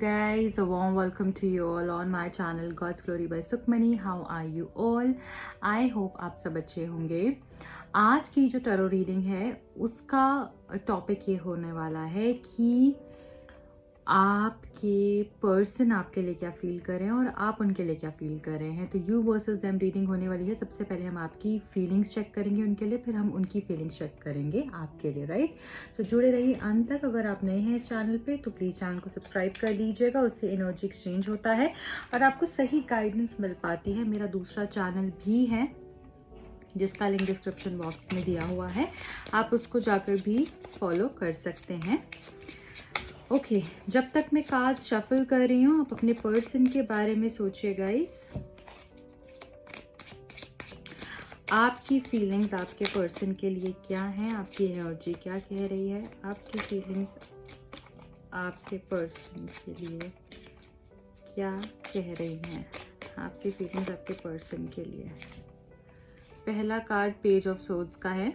guys, a warm welcome to you all on my channel God's Glory by Sukhmani. How are you all? I hope आप सब अच्छे होंगे। आज की जो टैरो रीडिंग है उसका टॉपिक ये होने वाला है कि आपके पर्सन आपके लिए क्या फील कर रहे हैं और आप उनके लिए क्या फील कर रहे हैं। तो यू वर्सेस देम रीडिंग होने वाली है। सबसे पहले हम आपकी फीलिंग्स चेक करेंगे उनके लिए, फिर हम उनकी फीलिंग्स चेक करेंगे आपके लिए, राइट। तो जुड़े रहिए अंत तक। अगर आप नए हैं इस चैनल पे तो प्लीज़ चैनल को सब्सक्राइब कर लीजिएगा, उससे एनर्जी एक्सचेंज होता है और आपको सही गाइडेंस मिल पाती है। मेरा दूसरा चैनल भी है जिसका लिंक डिस्क्रिप्शन बॉक्स में दिया हुआ है, आप उसको जाकर भी फॉलो कर सकते हैं। ओके, जब तक मैं कार्ड्स शफल कर रही हूँ आप अपने पर्सन के बारे में सोचिए गाइस। आपकी फीलिंग्स आपके पर्सन के लिए क्या है, आपकी एनर्जी क्या कह रही है, आपकी फीलिंग्स आपके पर्सन के लिए क्या कह रही हैं, आपकी फीलिंग्स आपके पर्सन के लिए। पहला कार्ड पेज ऑफ सोर्ड्स का है,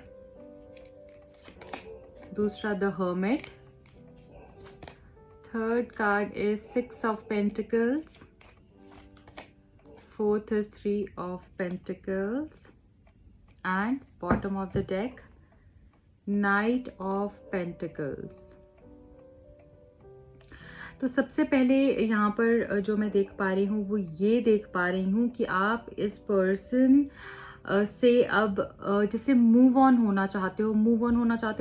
दूसरा the hermit, third card is Six of Pentacles, fourth is Three of Pentacles, and bottom of the deck Knight of Pentacles। तो सबसे पहले यहाँ पर जो मैं देख पा रही हूँ वो ये देख पा रही हूँ कि आप इस पर्सन से अब जैसे मूव ऑन होना चाहते हो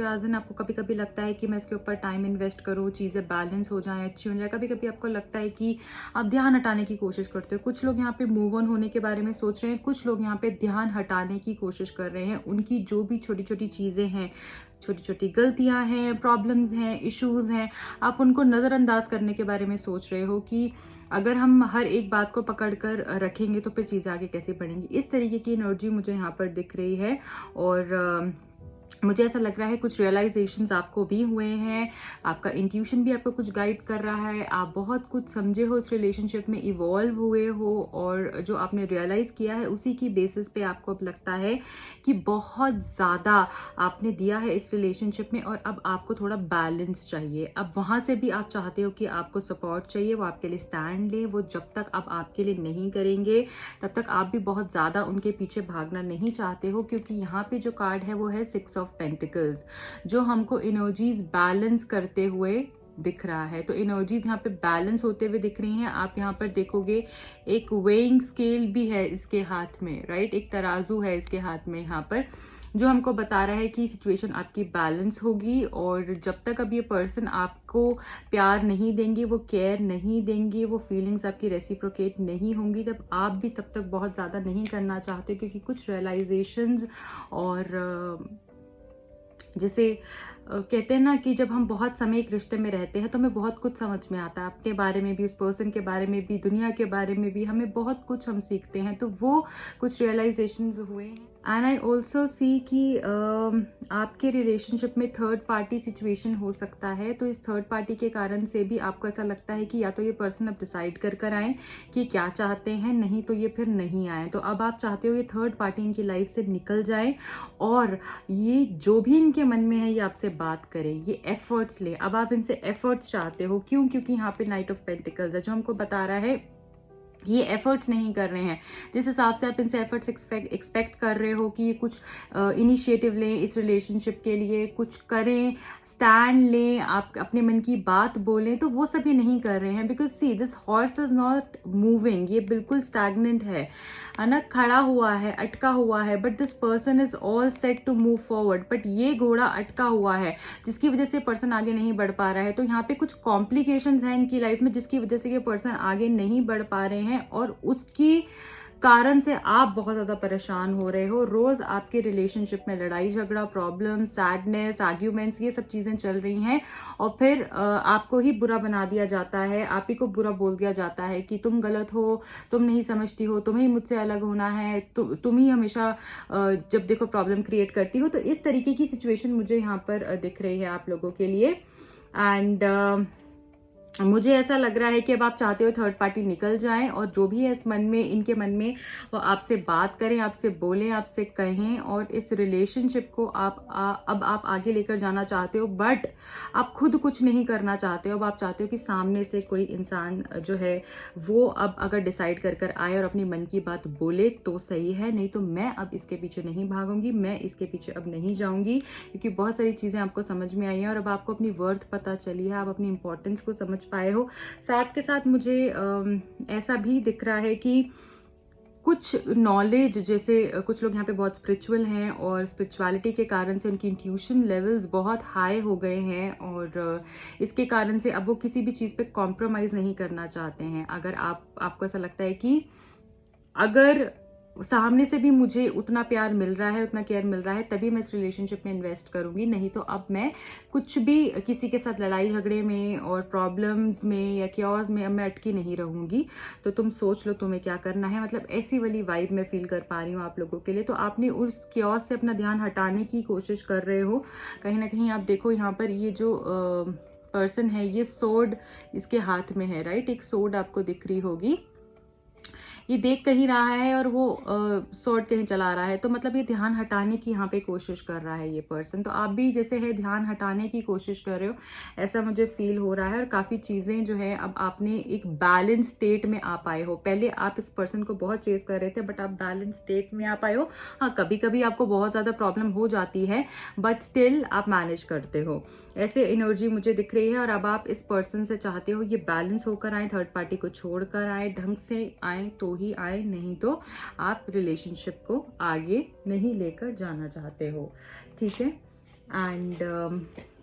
एज इन आपको कभी कभी लगता है कि मैं इसके ऊपर टाइम इन्वेस्ट करूँ, चीज़ें बैलेंस हो जाएं, अच्छी हो जाए। कभी कभी आपको लगता है कि आप ध्यान हटाने की कोशिश करते हो। कुछ लोग यहाँ पे मूव ऑन होने के बारे में सोच रहे हैं, कुछ लोग यहाँ पे ध्यान हटाने की कोशिश कर रहे हैं। उनकी जो भी छोटी छोटी चीज़ें हैं, छोटी छोटी गलतियां हैं, प्रॉब्लम्स हैं, इश्यूज हैं, आप उनको नज़रअंदाज करने के बारे में सोच रहे हो कि अगर हम हर एक बात को पकड़ कर रखेंगे तो फिर चीज़ें आगे कैसे बढ़ेंगी। इस तरीके की एनर्जी मुझे यहाँ पर दिख रही है और मुझे ऐसा लग रहा है कुछ रियलाइजेशंस आपको भी हुए हैं, आपका इंट्यूशन भी आपको कुछ गाइड कर रहा है, आप बहुत कुछ समझे हो इस रिलेशनशिप में, इवॉल्व हुए हो और जो आपने रियलाइज़ किया है उसी की बेसिस पे आपको अब लगता है कि बहुत ज़्यादा आपने दिया है इस रिलेशनशिप में और अब आपको थोड़ा बैलेंस चाहिए। अब वहाँ से भी आप चाहते हो कि आपको सपोर्ट चाहिए, वो आपके लिए स्टैंड ले। वो जब तक अब आपके लिए नहीं करेंगे तब तक आप भी बहुत ज़्यादा उनके पीछे भागना नहीं चाहते हो, क्योंकि यहाँ पे जो कार्ड है वो है सिक्स ऑफ पेंटिकल्स, जो हमको एनर्जीज बैलेंस करते हुए दिख रहा है। तो एनर्जीज यहाँ पे बैलेंस होते हुए दिख रही हैं। आप यहाँ पर देखोगे एक वेइंग स्केल भी है इसके हाथ में, राइट, एक तराजू है इसके हाथ में यहाँ पर, जो हमको बता रहा है कि सिचुएशन आपकी बैलेंस होगी और जब तक अब ये पर्सन आपको प्यार नहीं देंगे, वो केयर नहीं देंगे, वो फीलिंग्स आपकी रेसिप्रोकेट नहीं होंगी, तब आप भी तब तक बहुत ज़्यादा नहीं करना चाहते, क्योंकि कुछ रियलाइजेशंस और जैसे कहते हैं ना कि जब हम बहुत समय एक रिश्ते में रहते हैं तो हमें बहुत कुछ समझ में आता है, अपने बारे में भी, उस पर्सन के बारे में भी, दुनिया के बारे में भी, हमें बहुत कुछ हम सीखते हैं। तो वो कुछ रियलाइजेशंस हुए हैं। एंड आई ऑल्सो सी कि आपके रिलेशनशिप में थर्ड पार्टी सिचुएशन हो सकता है। तो इस थर्ड पार्टी के कारण से भी आपको ऐसा लगता है कि या तो ये पर्सन अब डिसाइड कर आए कि क्या चाहते हैं, नहीं तो ये फिर नहीं आए। तो अब आप चाहते हो ये थर्ड पार्टी इनकी लाइफ से निकल जाए और ये जो भी इनके मन में है ये आपसे बात करें, ये एफर्ट्स ले। अब आप इनसे एफर्ट्स चाहते हो, क्यों? क्योंकि यहाँ पे नाइट ऑफ पेंटिकल्स है जो हमको बता रहा है ये एफर्ट्स नहीं कर रहे हैं। जिस हिसाब से आप इनसे एफर्ट्स एक्सपेक्ट कर रहे हो कि ये कुछ इनिशिएटिव लें इस रिलेशनशिप के लिए, कुछ करें, स्टैंड लें, आप अपने मन की बात बोलें, तो वो सब ये नहीं कर रहे हैं। Because see this horse is not moving, ये बिल्कुल स्टैग्नेंट है ना, खड़ा हुआ है, अटका हुआ है। But this person is all set to move forward, but ये घोड़ा अटका हुआ है जिसकी वजह से पर्सन आगे नहीं बढ़ पा रहा है। तो यहाँ पे कुछ कॉम्प्लिकेशंस हैं इनकी लाइफ में जिसकी वजह से ये पर्सन आगे नहीं बढ़ पा रहे हैं और उसकी कारण से आप बहुत ज्यादा परेशान हो रहे हो। रोज आपके रिलेशनशिप में लड़ाई झगड़ा, प्रॉब्लम, सैडनेस, आर्ग्यूमेंट्स, ये सब चीजें चल रही हैं और फिर आपको ही बुरा बना दिया जाता है, आप ही को बुरा बोल दिया जाता है कि तुम गलत हो, तुम नहीं समझती हो, तुम्हें ही मुझसे अलग होना है, तुम ही हमेशा जब देखो प्रॉब्लम क्रिएट करती हो। तो इस तरीके की सिचुएशन मुझे यहाँ पर दिख रही है आप लोगों के लिए। एंड मुझे ऐसा लग रहा है कि अब आप चाहते हो थर्ड पार्टी निकल जाए और जो भी है इस मन में, इनके मन में, वो आपसे बात करें, आपसे बोलें, आपसे कहें और इस रिलेशनशिप को अब आप आगे लेकर जाना चाहते हो, बट आप खुद कुछ नहीं करना चाहते हो। अब आप चाहते हो कि सामने से कोई इंसान जो है वो अब अगर डिसाइड कर आए और अपनी मन की बात बोले तो सही है, नहीं तो मैं अब इसके पीछे नहीं भागूंगी, मैं इसके पीछे अब नहीं जाऊंगी, क्योंकि बहुत सारी चीज़ें आपको समझ में आई हैं और अब आपको अपनी वर्थ पता चली है, आप अपनी इंपॉर्टेंस को समझ पाए हो। साथ के साथ मुझे ऐसा भी दिख रहा है कि कुछ नॉलेज, जैसे कुछ लोग यहाँ पे बहुत स्पिरिचुअल हैं और स्पिरिचुअलिटी के कारण से उनकी इंट्यूशन लेवल्स बहुत हाई हो गए हैं और इसके कारण से अब वो किसी भी चीज़ पे कॉम्प्रोमाइज़ नहीं करना चाहते हैं। अगर आपको ऐसा लगता है कि अगर सामने से भी मुझे उतना प्यार मिल रहा है, उतना केयर मिल रहा है, तभी मैं इस रिलेशनशिप में इन्वेस्ट करूंगी, नहीं तो अब मैं कुछ भी किसी के साथ लड़ाई झगड़े में और प्रॉब्लम्स में या क्योस में अब मैं अटकी नहीं रहूंगी। तो तुम सोच लो तुम्हें क्या करना है। मतलब ऐसी वाली वाइब मैं फील कर पा रही हूँ आप लोगों के लिए। तो आपने उस क्योस से अपना ध्यान हटाने की कोशिश कर रहे हो कहीं ना कहीं। आप देखो यहाँ पर ये जो पर्सन है, ये सोर्ड इसके हाथ में है, राइट। एक सोर्ड आपको दिख रही होगी, ये देख कहीं रहा है और वो सॉर्ट कहीं चला रहा है, तो मतलब ये ध्यान हटाने की यहाँ पे कोशिश कर रहा है ये पर्सन। तो आप भी जैसे है ध्यान हटाने की कोशिश कर रहे हो, ऐसा मुझे फील हो रहा है। और काफ़ी चीज़ें जो है अब आपने एक बैलेंस स्टेट में आ पाए हो। पहले आप इस पर्सन को बहुत चेस कर रहे थे, बट आप बैलेंस स्टेट में आ पाए हो। हाँ, कभी कभी आपको बहुत ज़्यादा प्रॉब्लम हो जाती है, बट स्टिल आप मैनेज करते हो, ऐसे एनर्जी मुझे दिख रही है। और अब आप इस पर्सन से चाहते हो ये बैलेंस होकर आए, थर्ड पार्टी को छोड़कर आए, ढंग से आए तो ही आए, नहीं तो आप रिलेशनशिप को आगे नहीं लेकर जाना चाहते हो, ठीक है। एंड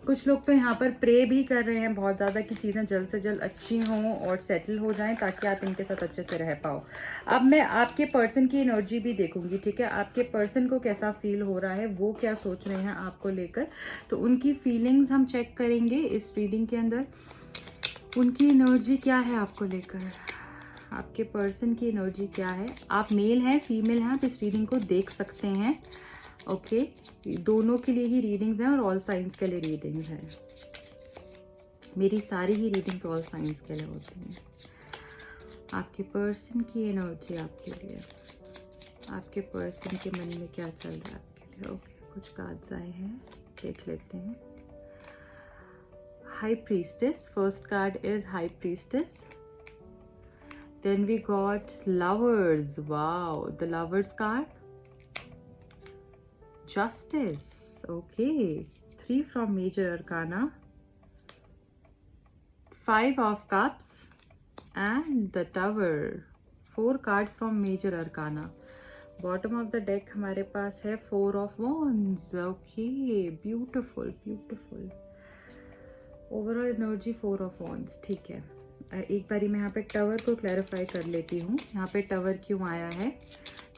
कुछ लोग तो यहाँ पर प्रे भी कर रहे हैं बहुत ज़्यादा कि चीज़ें जल्द से जल्द अच्छी हों और सेटल हो जाएं, ताकि आप इनके साथ अच्छे से रह पाओ। अब मैं आपके पर्सन की एनर्जी भी देखूंगी, ठीक है। आपके पर्सन को कैसा फील हो रहा है, वो क्या सोच रहे हैं आपको लेकर, तो उनकी फीलिंग्स हम चेक करेंगे इस रीडिंग के अंदर। उनकी एनर्जी क्या है आपको लेकर, आपके पर्सन की एनर्जी क्या है। आप मेल हैं, फीमेल हैं, आप इस रीडिंग को देख सकते हैं, ओके। दोनों के लिए ही रीडिंग्स हैं और ऑल साइंस के लिए रीडिंग्स हैं। मेरी सारी ही रीडिंग्स ऑल साइंस के लिए होती हैं। आपके पर्सन की एनर्जी आपके लिए, आपके पर्सन के मन में क्या चल रहा है आपके लिए, ओके। कुछ कार्ड्स आए हैं, देख लेते हैं। High priestess, first card is high priestess. Then we got lovers. Wow, the lovers card. Justice. Okay. 3 from major arcana. 5 of cups. And the tower. 4 cards from major arcana. Bottom of the deck हमारे पास है 4 of wands. Okay. Beautiful, beautiful. Overall energy 4 of wands. ठीक है। एक बारी मैं यहाँ पे tower को क्लैरिफाई कर लेती हूँ। यहाँ पे टावर क्यों आया है,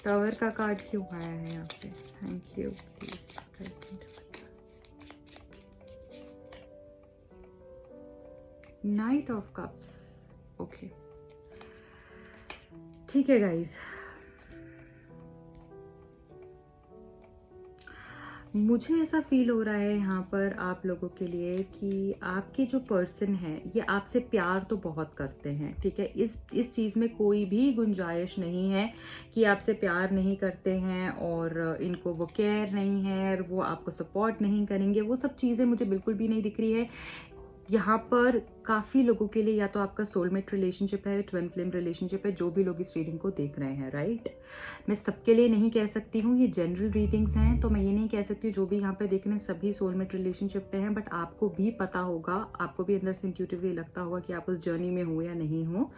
टावर का कार्ड क्यों आया है यहाँ पे, thank you please. Night of cups, okay, ठीक है गाइज। मुझे ऐसा फील हो रहा है यहाँ पर आप लोगों के लिए कि आपके जो पर्सन है ये आपसे प्यार तो बहुत करते हैं, ठीक है। इस चीज़ में कोई भी गुंजाइश नहीं है कि आपसे प्यार नहीं करते हैं और इनको वो केयर नहीं है और वो आपको सपोर्ट नहीं करेंगे, वो सब चीज़ें मुझे बिल्कुल भी नहीं दिख रही है। यहाँ पर काफ़ी लोगों के लिए या तो आपका सोलमेट रिलेशनशिप है, ट्विन फ्लेम रिलेशनशिप है, जो भी लोग इस रीडिंग को देख रहे हैं, राइट। मैं सबके लिए नहीं कह सकती हूँ, ये जनरल रीडिंग्स हैं, तो मैं ये नहीं कह सकती जो भी यहाँ पे देख रहे हैं सभी सोलमेट रिलेशनशिप पे हैं। बट आपको भी पता होगा, आपको भी अंदर से इंट्यूटिवली लगता होगा कि आप उस जर्नी में हो या नहीं हो,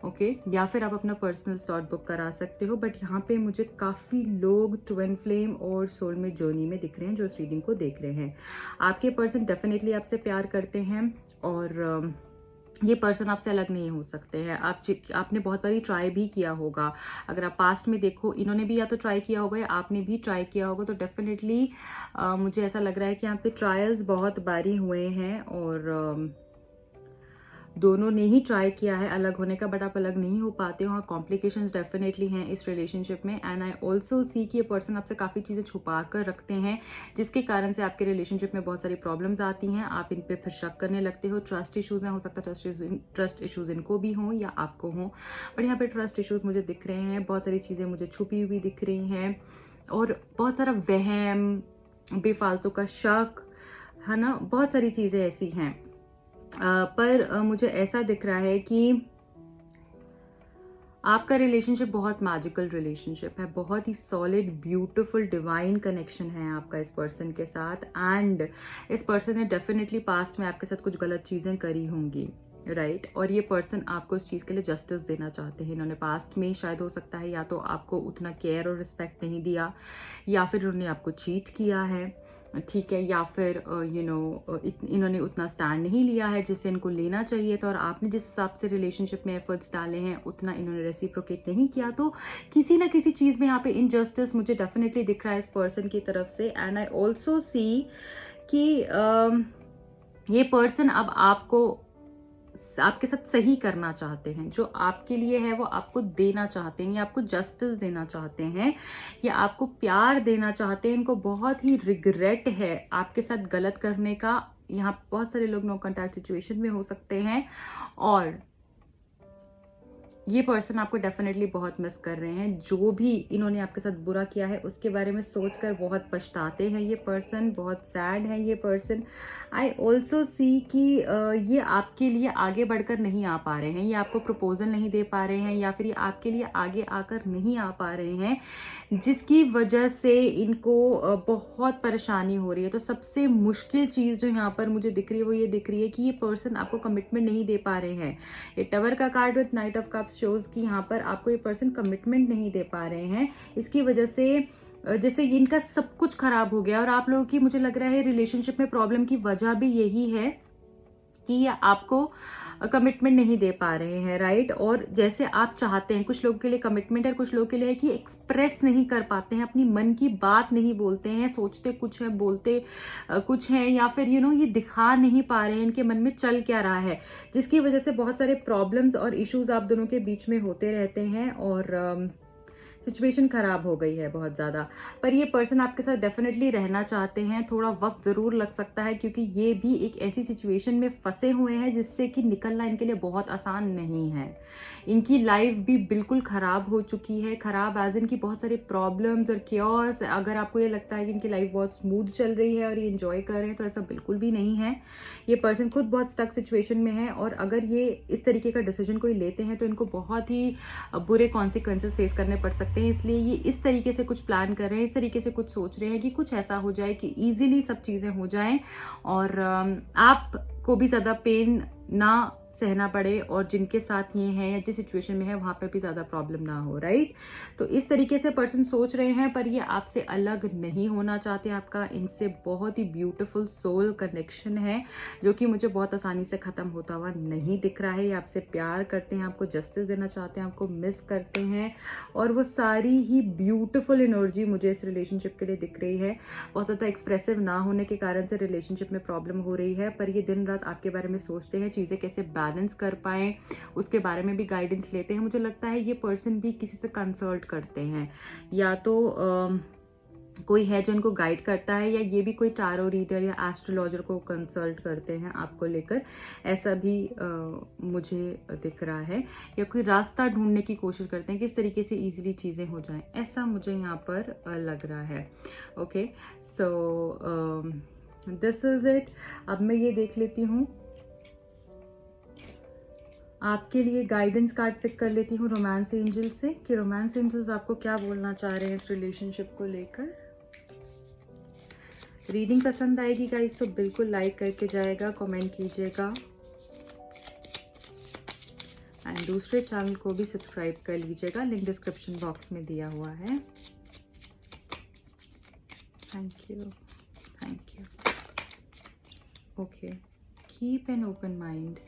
ओके। या फिर आप अपना पर्सनल स्लॉट बुक करा सकते हो। बट यहाँ पे मुझे काफ़ी लोग ट्विन फ्लेम और सोलमेट जर्नी में दिख रहे हैं जो इस रीडिंग को देख रहे हैं। आपके पर्सन डेफिनेटली आपसे प्यार करते हैं और ये पर्सन आपसे अलग नहीं हो सकते हैं। आपने बहुत बारी ट्राई भी किया होगा, अगर आप पास्ट में देखो, इन्होंने भी या तो ट्राई किया होगा या आपने भी ट्राई किया होगा, तो डेफिनेटली मुझे ऐसा लग रहा है कि यहाँ पे ट्रायल्स बहुत बारी हुए हैं और दोनों ने ही ट्राई किया है अलग होने का, बट आप अलग नहीं हो पाते हो। हाँ, कॉम्प्लिकेशंस डेफिनेटली हैं इस रिलेशनशिप में। एंड आई ऑल्सो सी कि ये पर्सन आपसे काफ़ी चीज़ें छुपा कर रखते हैं, जिसके कारण से आपके रिलेशनशिप में बहुत सारी प्रॉब्लम्स आती हैं। आप इन पे फिर शक करने लगते हो। ट्रस्ट इशूज़ हैं, हो सकता है ट्रस्ट इशूज़ इनको भी हों या आपको हों, बट यहाँ पे ट्रस्ट इशूज़ मुझे दिख रहे हैं। बहुत सारी चीज़ें मुझे छुपी हुई दिख रही हैं और बहुत सारा वहम, बेफालतू का शक, है ना, बहुत सारी चीज़ें ऐसी हैं। पर मुझे ऐसा दिख रहा है कि आपका रिलेशनशिप बहुत मैजिकल रिलेशनशिप है, बहुत ही सॉलिड, ब्यूटीफुल, डिवाइन कनेक्शन है आपका इस पर्सन के साथ। एंड इस पर्सन ने डेफिनेटली पास्ट में आपके साथ कुछ गलत चीज़ें करी होंगी, राइट और ये पर्सन आपको इस चीज़ के लिए जस्टिस देना चाहते हैं। इन्होंने पास्ट में शायद हो सकता है या तो आपको उतना केयर और रिस्पेक्ट नहीं दिया, या फिर उन्होंने आपको चीट किया है, ठीक है, या फिर इन्होंने उतना स्टैंड नहीं लिया है जिससे इनको लेना चाहिए था, और आपने जिस हिसाब से रिलेशनशिप में एफर्ट्स डाले हैं उतना इन्होंने रेसिप्रोकेट नहीं किया। तो किसी ना किसी चीज़ में यहाँ पे इनजस्टिस मुझे डेफिनेटली दिख रहा है इस पर्सन की तरफ से। एंड आई ऑल्सो सी कि ये पर्सन अब आपके साथ सही करना चाहते हैं। जो आपके लिए है वो आपको देना चाहते हैं, या आपको जस्टिस देना चाहते हैं, या आपको प्यार देना चाहते हैं। इनको बहुत ही रिग्रेट है आपके साथ गलत करने का। यहाँ बहुत सारे लोग नो कॉन्टैक्ट सिचुएशन में हो सकते हैं, और ये पर्सन आपको डेफिनेटली बहुत मिस कर रहे हैं। जो भी इन्होंने आपके साथ बुरा किया है उसके बारे में सोचकर बहुत पछताते हैं ये पर्सन, बहुत सैड है ये पर्सन। आई ऑल्सो सी कि ये आपके लिए आगे बढ़कर नहीं आ पा रहे हैं, ये आपको प्रपोजल नहीं दे पा रहे हैं, या फिर ये आपके लिए आगे आकर नहीं आ पा रहे हैं, जिसकी वजह से इनको बहुत परेशानी हो रही है। तो सबसे मुश्किल चीज़ जो यहाँ पर मुझे दिख रही है वो ये दिख रही है कि ये पर्सन आपको कमिटमेंट नहीं दे पा रहे हैं। ये टावर का card with night of cups shows कि यहाँ पर आपको ये पर्सन कमिटमेंट नहीं दे पा रहे हैं। इसकी वजह से जैसे इनका सब कुछ खराब हो गया, और आप लोगों की मुझे लग रहा है रिलेशनशिप में प्रॉब्लम की वजह भी यही है कि ये आपको कमिटमेंट नहीं दे पा रहे हैं, राइट। और जैसे आप चाहते हैं, कुछ लोगों के लिए कमिटमेंट है, कुछ लोगों के लिए है कि एक्सप्रेस नहीं कर पाते हैं, अपनी मन की बात नहीं बोलते हैं, सोचते कुछ है बोलते कुछ है, या फिर ये दिखा नहीं पा रहे हैं इनके मन में चल क्या रहा है, जिसकी वजह से बहुत सारे प्रॉब्लम्स और इश्यूज आप दोनों के बीच में होते रहते हैं, और सिचुएशन खराब हो गई है बहुत ज़्यादा। पर ये पर्सन आपके साथ डेफिनेटली रहना चाहते हैं। थोड़ा वक्त ज़रूर लग सकता है, क्योंकि ये भी एक ऐसी सिचुएशन में फंसे हुए हैं जिससे कि निकलना इनके लिए बहुत आसान नहीं है। इनकी लाइफ भी बिल्कुल ख़राब हो चुकी है, ख़राब एज इन की बहुत सारे प्रॉब्लम्स और क्योर्स। अगर आपको ये लगता है कि इनकी लाइफ बहुत स्मूथ चल रही है और ये इंजॉय कर रहे हैं, तो ऐसा बिल्कुल भी नहीं है। ये पर्सन खुद बहुत स्टक सिचुएशन में है, और अगर ये इस तरीके का डिसीजन कोई लेते हैं तो इनको बहुत ही बुरे कॉन्सिक्वेंसेस फेस करने पड़ सकते हैं। इसलिए ये इस तरीके से कुछ प्लान कर रहे हैं, इस तरीके से कुछ सोच रहे हैं कि कुछ ऐसा हो जाए कि इजीली सब चीज़ें हो जाएं, और आपको भी ज़्यादा पेन ना सहना पड़े, और जिनके साथ ये हैं या जिस सिचुएशन में है वहाँ पे भी ज़्यादा प्रॉब्लम ना हो, राइट। तो इस तरीके से पर्सन सोच रहे हैं, पर ये आपसे अलग नहीं होना चाहते। आपका इनसे बहुत ही ब्यूटीफुल सोल कनेक्शन है, जो कि मुझे बहुत आसानी से ख़त्म होता हुआ नहीं दिख रहा है। ये आपसे प्यार करते हैं, आपको जस्टिस देना चाहते हैं, आपको मिस करते हैं, और वो सारी ही ब्यूटीफुल एनर्जी मुझे इस रिलेशनशिप के लिए दिख रही है। बहुत ज़्यादा एक्सप्रेसिव ना होने के कारण से रिलेशनशिप में प्रॉब्लम हो रही है, पर ये दिन रात आपके बारे में सोचते हैं, चीज़ें कैसे बैलेंस कर पाएं उसके बारे में भी गाइडेंस लेते हैं। मुझे लगता है ये पर्सन भी किसी से कंसल्ट करते हैं, या तो कोई है जो इनको गाइड करता है, या ये भी कोई टारो रीडर या एस्ट्रोलॉजर को कंसल्ट करते हैं आपको लेकर, ऐसा भी मुझे दिख रहा है। या कोई रास्ता ढूंढने की कोशिश करते हैं किस तरीके से इजीली चीज़ें हो जाएं, ऐसा मुझे यहाँ पर लग रहा है। Okay, so this is it. अब मैं ये देख लेती हूँ, आपके लिए गाइडेंस कार्ड पिक कर लेती हूँ रोमांस एंजल से, कि रोमांस एंजल्स आपको क्या बोलना चाह रहे हैं इस रिलेशनशिप को लेकर। रीडिंग पसंद आएगी गाइस तो बिल्कुल लाइक करके जाएगा, कमेंट कीजिएगा, एंड दूसरे चैनल को भी सब्सक्राइब कर लीजिएगा, लिंक डिस्क्रिप्शन बॉक्स में दिया हुआ है। Thank you, thank you. Okay, keep an open mind.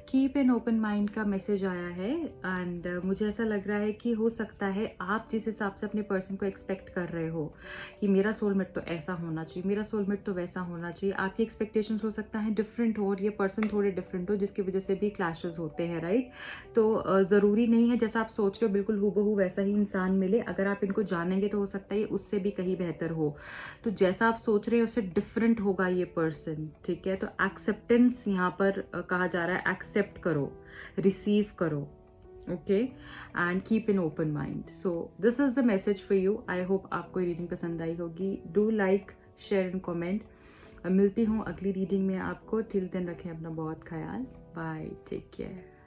Keep an open mind का मैसेज आया है एंड मुझे ऐसा लग रहा है कि हो सकता है आप जिस हिसाब से अपने पर्सन को एक्सपेक्ट कर रहे हो कि मेरा सोलमेट तो ऐसा होना चाहिए, मेरा सोलमेट तो वैसा होना चाहिए, आपकी एक्सपेक्टेशंस हो सकता है डिफरेंट हो और ये पर्सन थोड़े डिफरेंट हो, जिसकी वजह से भी क्लैशेस होते हैं, राइट। तो ज़रूरी नहीं है जैसा आप सोच रहे हो बिल्कुल हूबहू वैसा ही इंसान मिले। अगर आप इनको जानेंगे तो हो सकता है ये उससे भी कहीं बेहतर हो। तो जैसा आप सोच रहे हो उससे डिफरेंट होगा ये पर्सन, ठीक है। तो एक्सेप्टेंस यहाँ पर कहा जा रहा है, एक्सेप्ट करो, रिसीव करो, okay, and keep in open mind. So this is the message for you. I hope आपको रीडिंग पसंद आई होगी। Do like, share and comment. मिलती हूँ अगली रीडिंग में आपको। टिल देन रखें अपना बहुत ख्याल। Bye, take care.